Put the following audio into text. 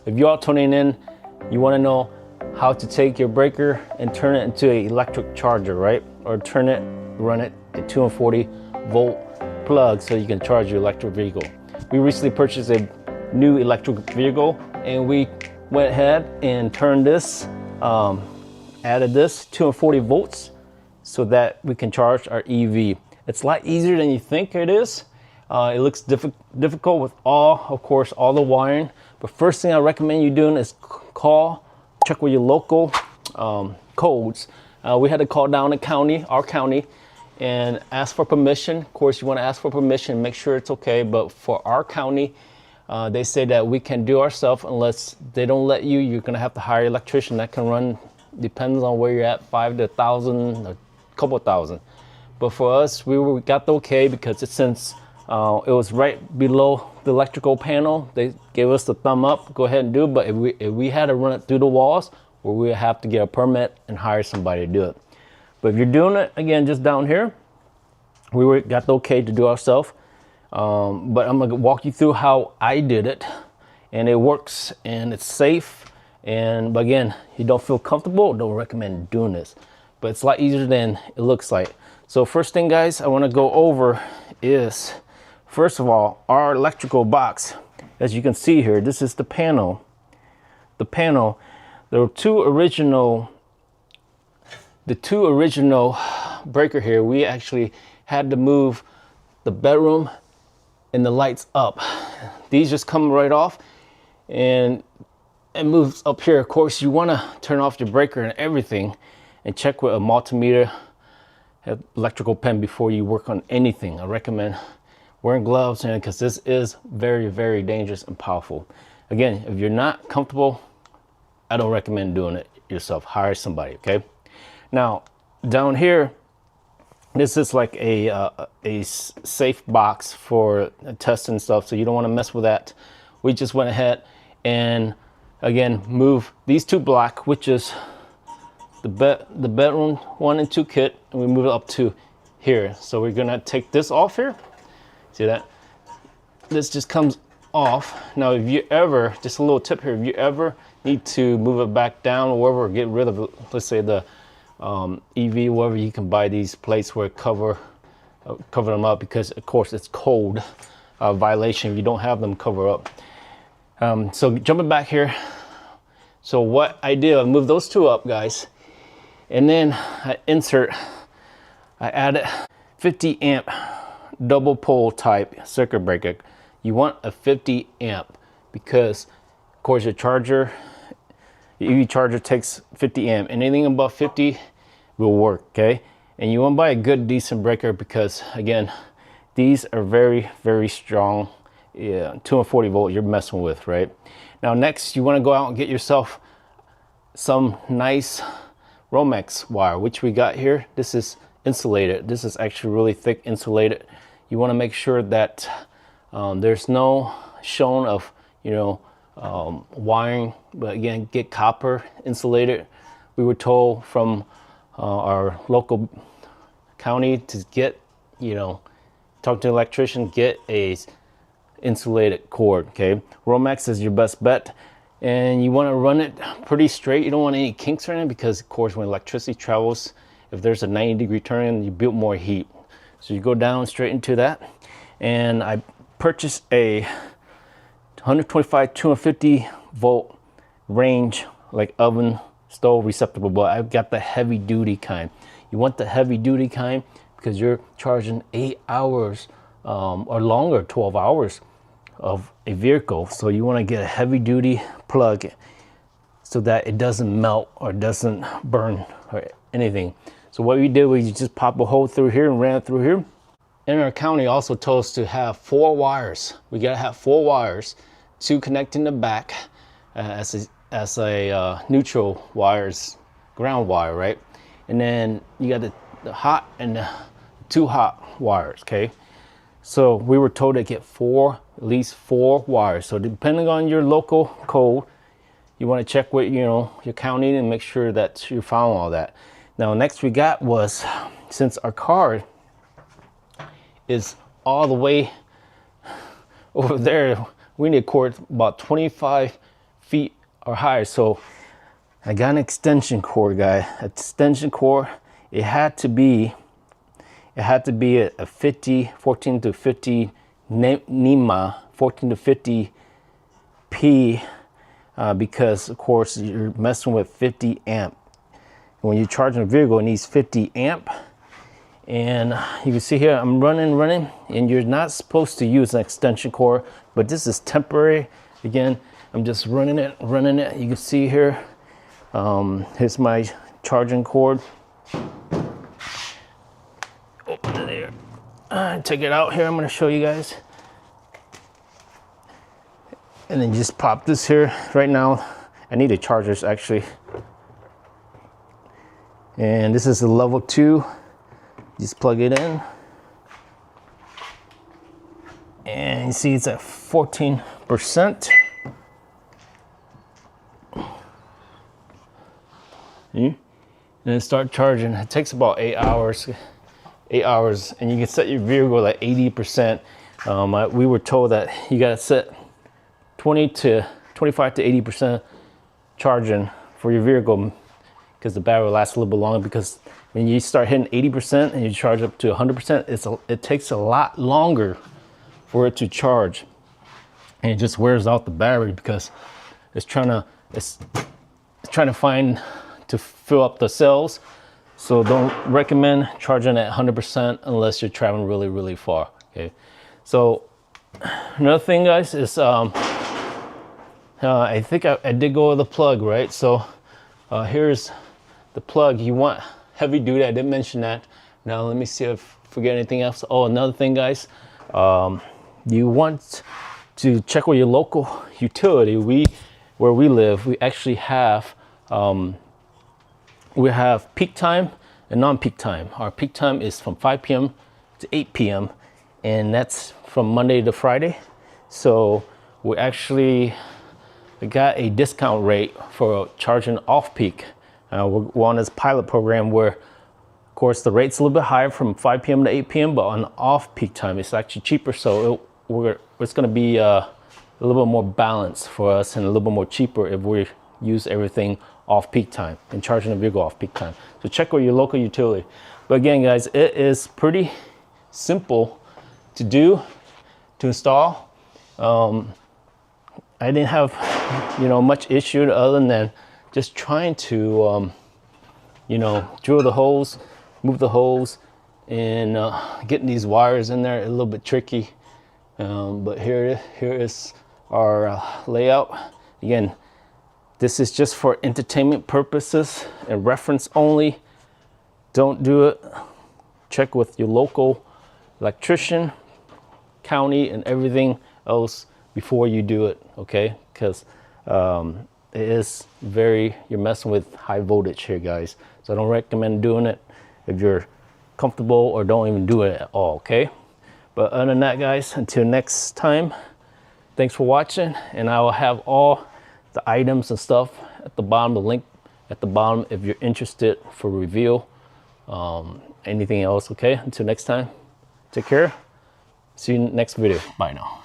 If you are tuning in, you want to know how to take your breaker and turn it into an electric charger, right? Or run it a 240 volt plug so you can charge your electric vehicle. We recently purchased a new electric vehicle and we went ahead and turned this, added this 240 volts so that we can charge our EV. It's a lot easier than you think it is. It looks difficult with of course, all the wiring. But first thing I recommend you doing is check with your local codes. We had to call down the our county, and ask for permission. Of course, you want to ask for permission, make sure it's okay. But for our county, they say that we can do ourselves unless they don't let you. You're gonna have to hire an electrician that can run, depends on where you're at, 5 to 1,000, a couple thousand. But for us, we got the okay because since it was right below the electrical panel, they gave us the thumb up, go ahead and do it. But if we had to run it through the walls, well, we would have to get a permit and hire somebody to do it. But if you're doing it, again, just down here, we got the okay to do ourselves. But I'm gonna walk you through how I did it, and it works and it's safe. But again, you don't feel comfortable, don't recommend doing this. But it's a lot easier than it looks like. So first thing, guys, I want to go over is, first of all, our electrical box. As you can see here, this is the panel. The panel, there were the two original breaker here. We actually had to move the bedroom and the lights up. These just come right off and it moves up here. Of course, you want to turn off your breaker and everything and check with a multimeter, electrical pen before you work on anything. I recommend wearing gloves because this is very, very dangerous and powerful. Again, if you're not comfortable, I don't recommend doing it yourself. Hire somebody, okay? Now, down here, this is like a safe box for testing stuff, so you don't want to mess with that. We just went ahead and, again, move these two blocks, which is the bedroom 1 and 2 kit, and we move it up to here. So we're gonna take this off here. See that? This just comes off. Now, if you ever, just a little tip here, if you ever need to move it back down or wherever, or get rid of it, let's say the EV, wherever, you can buy these plates where cover them up, because of course it's code violation if you don't have them cover up. So jumping back here, so what I did, I moved those two up, guys, and then I added 50 amp double pole type circuit breaker. You want a 50 amp because of course your EV charger takes 50 amp. Anything above 50 will work, okay? And you want to buy a good decent breaker because, again, these are very, very strong. Yeah, 240 volt you're messing with, right? Now next, you want to go out and get yourself some nice Romex wire, which we got here. This is insulated. This is actually really thick insulated. You want to make sure that there's no shown of, wiring, but again, get copper insulated. We were told from our local county to get, talk to an electrician, get a insulated cord, okay? Romex is your best bet, and you want to run it pretty straight. You don't want any kinks or anything because, of course, when electricity travels, if there's a 90-degree turn, you build more heat. So you go down straight into that, and I purchased a 125, 250 volt range, like oven, stove, receptacle, but I've got the heavy duty kind. You want the heavy duty kind because you're charging 8 hours or longer, 12 hours of a vehicle. So you want to get a heavy duty plug so that it doesn't melt or doesn't burn or anything. So what we did was you just pop a hole through here and ran it through here. And our county also told us to have 4 wires. We gotta have 4 wires, 2 connecting the back as a neutral wires, ground wire, right? And then you got the hot and the 2 hot wires, okay? So we were told to get at least 4 wires. So depending on your local code, you want to check with your county and make sure that you're following all that. Now next we got was, since our car is all the way over there, we need a cord about 25 feet or higher. So I got an extension cord, guy. Extension cord. It had to be a 50, 14 to 50 NEMA, 14 to 50 P, because of course you're messing with 50 amp. When you're charging a vehicle, it needs 50 amp. And you can see here, I'm running, and you're not supposed to use an extension cord, but this is temporary. Again, I'm just running it. You can see here, here's my charging cord. Open it there. Take it out here. I'm going to show you guys. And then just pop this here. Right now, I need the chargers actually. And this is a level 2. Just plug it in. And you see it's at 14%. And then start charging. It takes about 8 hours. 8 hours, and you can set your vehicle at 80%. We were told that you gotta set 25 to 80% charging for your vehicle, because the battery will last a little bit longer. Because when you start hitting 80% and you charge up to 100%, it takes a lot longer for it to charge, and it just wears out the battery because it's trying to find to fill up the cells. So don't recommend charging at 100% unless you're traveling really, really far. Okay. So another thing, guys, is I think I did go with the plug, right? So here's the plug. You want heavy duty. I didn't mention that. Now let me see if I forget anything else. Oh, another thing, guys. You want to check with your local utility. Where we live, we actually have peak time and non-peak time. Our peak time is from 5 p.m. to 8 p.m. and that's from Monday to Friday. So we actually got a discount rate for charging off-peak. We're on this pilot program where, of course, the rate's a little bit higher from 5 p.m. to 8 p.m., but on off-peak time, it's actually cheaper. So it's going to be a little bit more balanced for us and a little bit more cheaper if we use everything off peak time and charging a vehicle off peak time. So check with your local utility. But again, guys, it is pretty simple to do, to install. I didn't have, much issue other than just trying to, drill the holes, move the holes, and getting these wires in there a little bit tricky. But here is our layout. Again, this is just for entertainment purposes and reference only. Don't do it. Check with your local electrician, county, and everything else before you do it, okay? Because you're messing with high voltage here, guys. So I don't recommend doing it if you're comfortable, or don't even do it at all, okay? But other than that, guys, until next time, thanks for watching, and I will have all the items and stuff at the bottom, the link at the bottom if you're interested for review. Anything else, okay? Until next time, take care. See you in the next video. Bye now.